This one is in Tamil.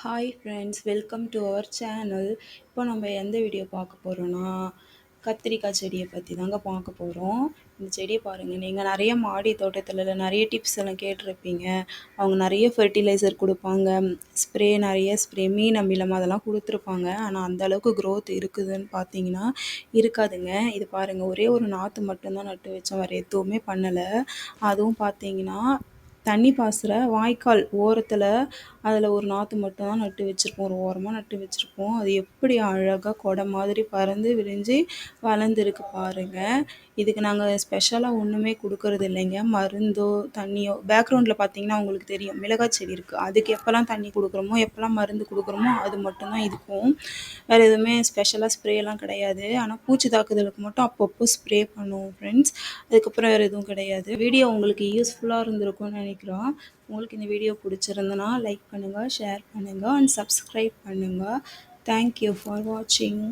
Hi friends, welcome to our channel. இப்போ நம்ம எந்த வீடியோ பார்க்க போகிறோன்னா, கத்திரிக்காய் செடியை பற்றி தாங்க பார்க்க போகிறோம். இந்த செடியை பாருங்கள், நீங்கள் நிறைய மாடி தோட்டத்தில் நிறைய டிப்ஸ் எல்லாம் கேட்டிருப்பீங்க. அவங்க நிறைய ஃபெர்டிலைசர் கொடுப்பாங்க, நிறைய ஸ்ப்ரே மீன் அமிலம் அதெல்லாம் கொடுத்துருப்பாங்க. ஆனால் அந்தளவுக்கு க்ரோத் இருக்குதுன்னு பார்த்தீங்கன்னா இருக்காதுங்க. இது பாருங்கள், ஒரே ஒரு நாற்று மட்டும்தான் நட்டு வச்சோம், வேறு எதுவுமே பண்ணலை. அதுவும் பார்த்தீங்கன்னா தண்ணி பாய்ச்சுற வாய்க்கால் ஓரத்தில் அதில் ஒரு நாற்று மட்டும் தான் நட்டு வச்சுருப்போம், ஒரு ஓரமாக நட்டு வச்சுருப்போம். அது எப்படி அழகாக கொடை மாதிரி பறந்து விரிஞ்சு வளர்ந்துருக்கு பாருங்கள். இதுக்கு நாங்கள் ஸ்பெஷலாக ஒன்றுமே கொடுக்கறது இல்லைங்க, மருந்தோ தண்ணியோ. பேக்ரவுண்டில் பார்த்தீங்கன்னா உங்களுக்கு தெரியும், மிளகாய் செடி இருக்குது. அதுக்கு எப்போல்லாம் தண்ணி கொடுக்குறோமோ, எப்போல்லாம் மருந்து கொடுக்குறோமோ அது மட்டும்தான் இதுக்கும். வேறு எதுவுமே ஸ்பெஷலாக ஸ்ப்ரேலாம் கிடையாது. ஆனால் பூச்சி தாக்குதலுக்கு மட்டும் அப்பப்போ ஸ்ப்ரே பண்ணுவோம் ஃப்ரெண்ட்ஸ். அதுக்கப்புறம் வேறு எதுவும் கிடையாது. வீடியோ உங்களுக்கு யூஸ்ஃபுல்லாக இருந்திருக்கும்னு நினைக்கிறோம். உங்களுக்கு இந்த வீடியோ பிடிச்சிருந்தனா லைக் பண்ணுங்கள், ஷேர் பண்ணுங்கள் அண்ட் சப்ஸ்கிரைப் பண்ணுங்கள். தேங்க்யூ ஃபார் வாட்சிங்.